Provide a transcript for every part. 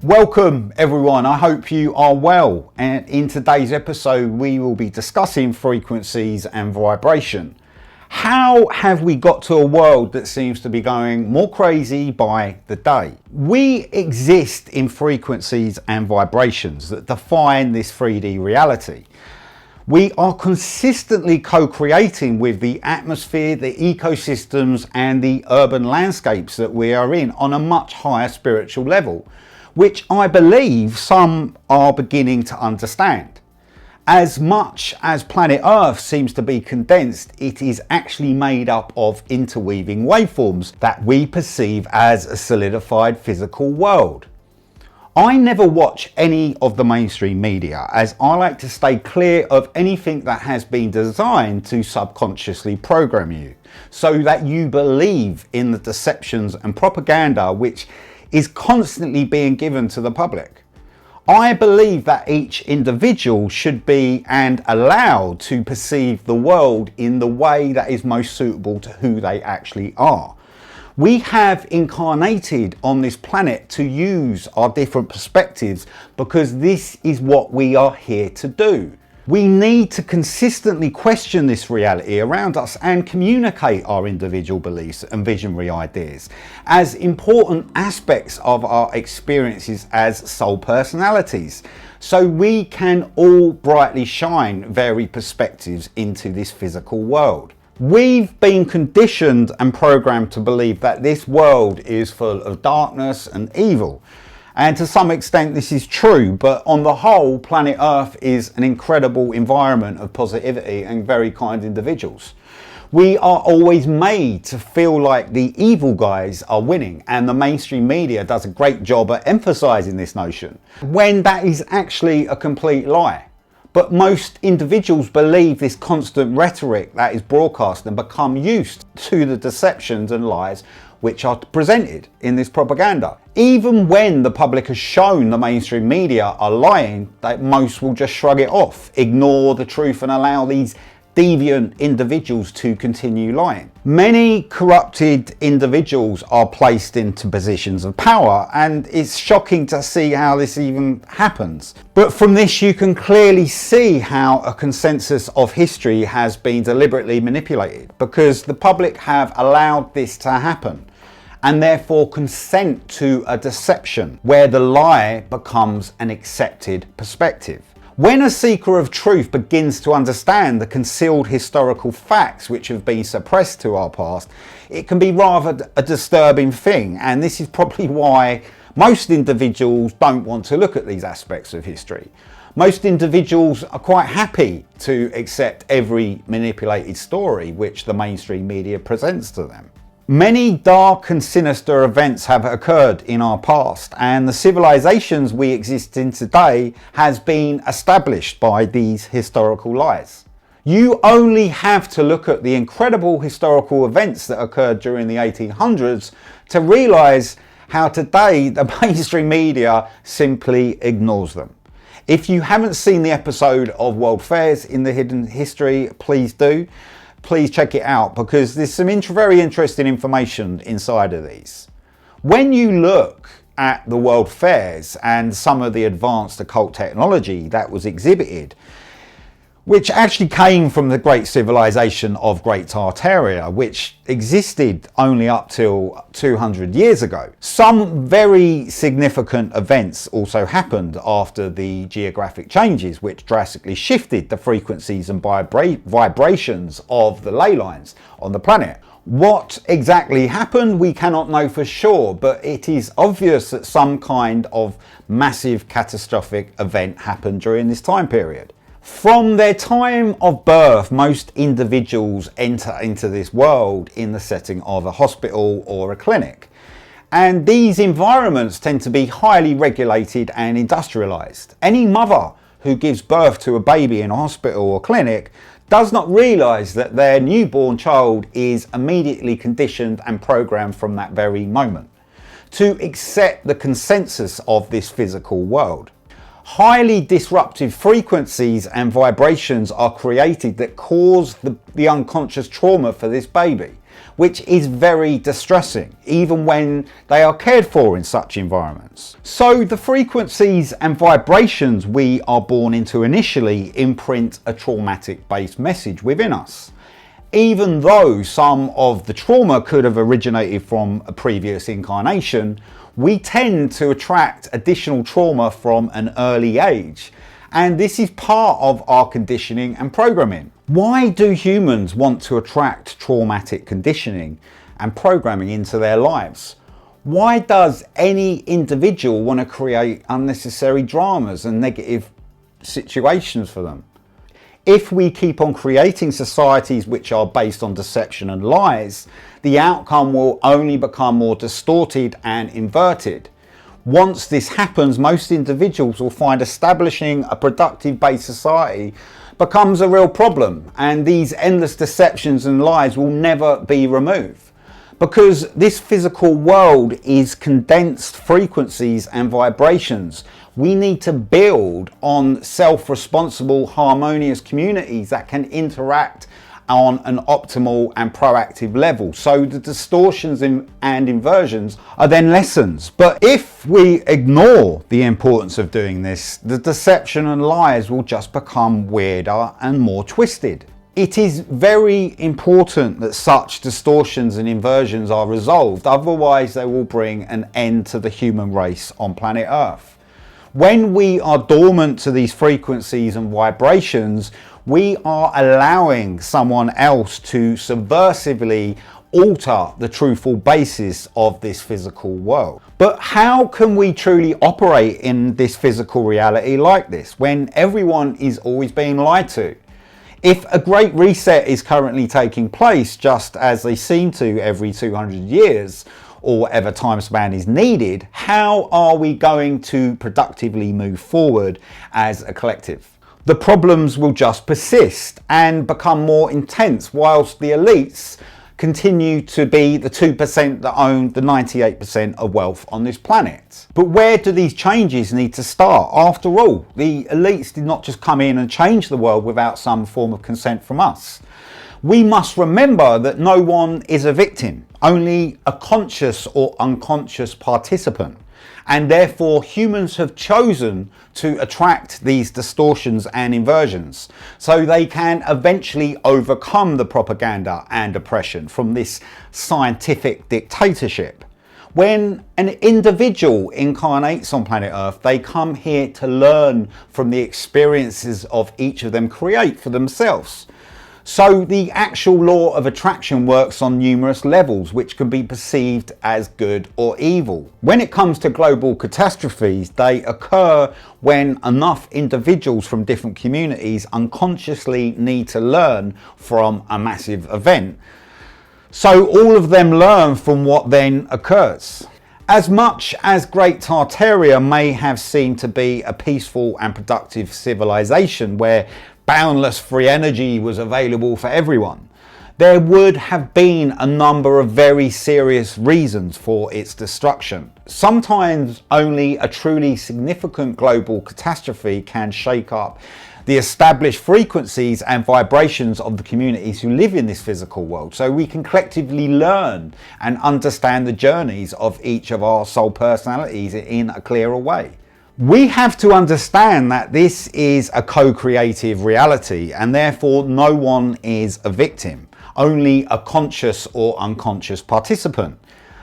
Welcome everyone, I hope you are well, and in today's episode we will be discussing frequencies and vibration. How have we got to a world that seems to be going more crazy by the day? We exist in frequencies and vibrations that define this 3D reality. We are consistently co-creating with the atmosphere, the ecosystems and the urban landscapes that we are in on a much higher spiritual level, which I believe some are beginning to understand. As much as planet Earth seems to be condensed, it is actually made up of interweaving waveforms that we perceive as a solidified physical world. I never watch any of the mainstream media, as I like to stay clear of anything that has been designed to subconsciously program you, so that you believe in the deceptions and propaganda which is constantly being given to the public. I believe that each individual should be and allowed to perceive the world in the way that is most suitable to who they actually are. We have incarnated on this planet to use our different perspectives because this is what we are here to do. We need to consistently question this reality around us and communicate our individual beliefs and visionary ideas as important aspects of our experiences as soul personalities, so we can all brightly shine varied perspectives into this physical world. We've been conditioned and programmed to believe that this world is full of darkness and evil. And to some extent this is true, but on the whole, planet Earth is an incredible environment of positivity and very kind individuals. We are always made to feel like the evil guys are winning, and the mainstream media does a great job at emphasizing this notion, when that is actually a complete lie. But most individuals believe this constant rhetoric that is broadcast and become used to the deceptions and lies which are presented in this propaganda. Even when the public has shown the mainstream media are lying, that most will just shrug it off, ignore the truth and allow these deviant individuals to continue lying. Many corrupted individuals are placed into positions of power, and it's shocking to see how this even happens. But from this you can clearly see how a consensus of history has been deliberately manipulated, because the public have allowed this to happen and therefore consent to a deception where the lie becomes an accepted perspective. When a seeker of truth begins to understand the concealed historical facts which have been suppressed to our past, it can be rather a disturbing thing, and this is probably why most individuals don't want to look at these aspects of history. Most individuals are quite happy to accept every manipulated story which the mainstream media presents to them. Many dark and sinister events have occurred in our past, and the civilizations we exist in today has been established by these historical lies. You only have to look at the incredible historical events that occurred during the 1800s to realize how today the mainstream media simply ignores them. If you haven't seen the episode of World Fairs in the Hidden History, please do. Please check it out, because there's some very interesting information inside of these. When you look at the World Fairs and some of the advanced occult technology that was exhibited, which actually came from the great civilization of Great Tartaria, which existed only up till 200 years ago. Some very significant events also happened after the geographic changes, which drastically shifted the frequencies and vibrations of the ley lines on the planet. What exactly happened, we cannot know for sure, but it is obvious that some kind of massive catastrophic event happened during this time period. From their time of birth, most individuals enter into this world in the setting of a hospital or a clinic. And these environments tend to be highly regulated and industrialized. Any mother who gives birth to a baby in a hospital or clinic does not realize that their newborn child is immediately conditioned and programmed from that very moment to accept the consensus of this physical world. highly disruptive frequencies and vibrations are created that cause the unconscious trauma for this baby, which is very distressing, even when they are cared for in such environments. So the frequencies and vibrations we are born into initially imprint a traumatic-based message within us. Even though some of the trauma could have originated from a previous incarnation, we tend to attract additional trauma from an early age, and this is part of our conditioning and programming. Why do humans want to attract traumatic conditioning and programming into their lives? Why does any individual want to create unnecessary dramas and negative situations for them? If we keep on creating societies which are based on deception and lies, the outcome will only become more distorted and inverted. Once this happens, most individuals will find establishing a productive based society becomes a real problem, and these endless deceptions and lies will never be removed. Because this physical world is condensed frequencies and vibrations, we need to build on self-responsible, harmonious communities that can interact on an optimal and proactive level. So the distortions and inversions are then lessons. But if we ignore the importance of doing this, the deception and lies will just become weirder and more twisted. It is very important that such distortions and inversions are resolved, otherwise they will bring an end to the human race on planet Earth. When we are dormant to these frequencies and vibrations, we are allowing someone else to subversively alter the truthful basis of this physical world. But how can we truly operate in this physical reality like this when everyone is always being lied to? If a great reset is currently taking place, just as they seem to every 200 years, or whatever time span is needed, how are we going to productively move forward as a collective? The problems will just persist and become more intense, whilst the elites continue to be the 2% that own the 98% of wealth on this planet. But where do these changes need to start? After all, the elites did not just come in and change the world without some form of consent from us. We must remember that no one is a victim, only a conscious or unconscious participant. And therefore humans have chosen to attract these distortions and inversions so they can eventually overcome the propaganda and oppression from this scientific dictatorship. When an individual incarnates on planet Earth, they come here to learn from the experiences of each of them create for themselves. So the actual law of attraction works on numerous levels, which can be perceived as good or evil. When it comes to global catastrophes, they occur when enough individuals from different communities unconsciously need to learn from a massive event. So all of them learn from what then occurs. As much as Great Tartaria may have seemed to be a peaceful and productive civilization where boundless free energy was available for everyone, there would have been a number of very serious reasons for its destruction. Sometimes only a truly significant global catastrophe can shake up the established frequencies and vibrations of the communities who live in this physical world, so we can collectively learn and understand the journeys of each of our soul personalities in a clearer way. We have to understand that this is a co-creative reality, and therefore no one is a victim, only a conscious or unconscious participant.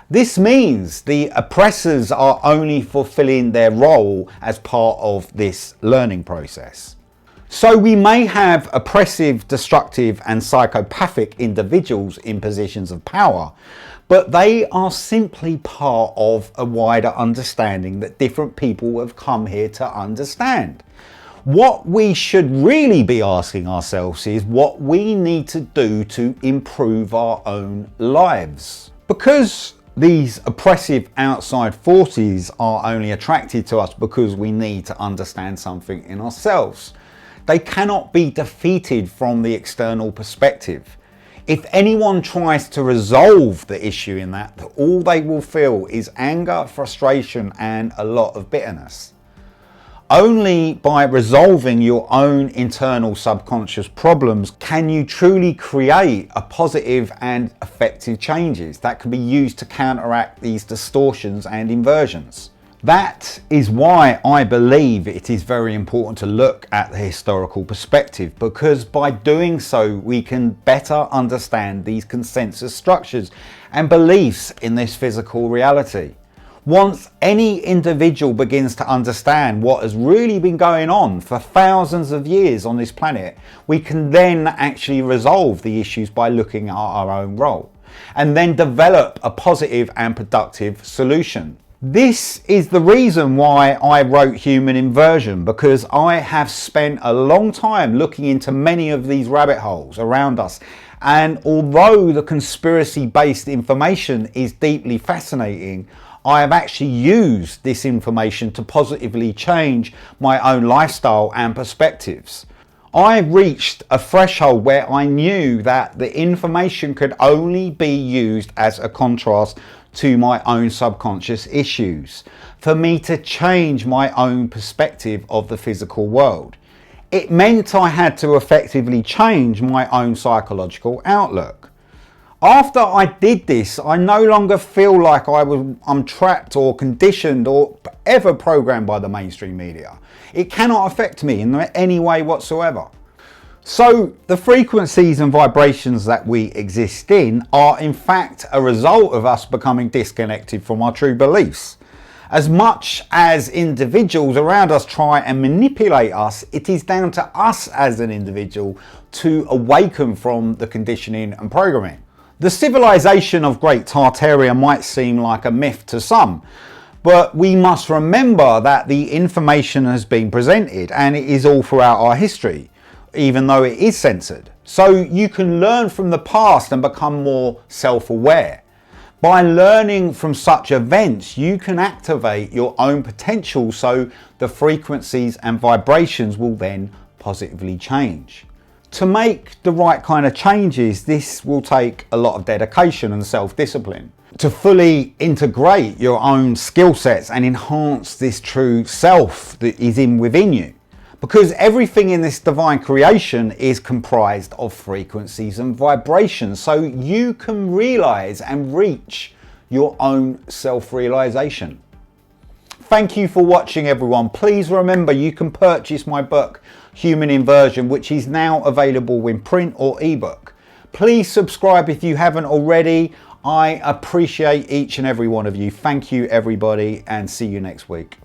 This means the oppressors are only fulfilling their role as part of this learning process. So we may have oppressive, destructive and psychopathic individuals in positions of power, but they are simply part of a wider understanding that different people have come here to understand. What we should really be asking ourselves is what we need to do to improve our own lives. Because these oppressive outside forces are only attracted to us because we need to understand something in ourselves. They cannot be defeated from the external perspective. If anyone tries to resolve the issue in that, all they will feel is anger, frustration, and a lot of bitterness. Only by resolving your own internal subconscious problems can you truly create a positive and effective changes that can be used to counteract these distortions and inversions. That is why I believe it is very important to look at the historical perspective, because by doing so we can better understand these consensus structures and beliefs in this physical reality. Once any individual begins to understand what has really been going on for thousands of years on this planet, we can then actually resolve the issues by looking at our own role and then develop a positive and productive solution. This is the reason why I wrote Human Inversion, because I have spent a long time looking into many of these rabbit holes around us. And although the conspiracy-based information is deeply fascinating, I have actually used this information to positively change my own lifestyle and perspectives. I reached a threshold where I knew that the information could only be used as a contrast to my own subconscious issues, for me to change my own perspective of the physical world. It meant I had to effectively change my own psychological outlook. After I did this, I no longer feel like I'm trapped or conditioned or ever programmed by the mainstream media. It cannot affect me in any way whatsoever. So the frequencies and vibrations that we exist in are in fact a result of us becoming disconnected from our true beliefs. As much as individuals around us try and manipulate us, it is down to us as an individual to awaken from the conditioning and programming. The civilization of Great Tartaria might seem like a myth to some, but we must remember that the information has been presented and it is all throughout our history, even though it is censored. So you can learn from the past and become more self-aware. By learning from such events, you can activate your own potential, so the frequencies and vibrations will then positively change. To make the right kind of changes, this will take a lot of dedication and self-discipline. To fully integrate your own skill sets and enhance this true self that is within you. Because everything in this divine creation is comprised of frequencies and vibrations, so you can realize and reach your own self-realization. Thank you for watching, everyone. Please remember you can purchase my book Human Inversion, which is now available in print or ebook. Please subscribe if you haven't already. I appreciate each and every one of you. Thank you, everybody, and see you next week.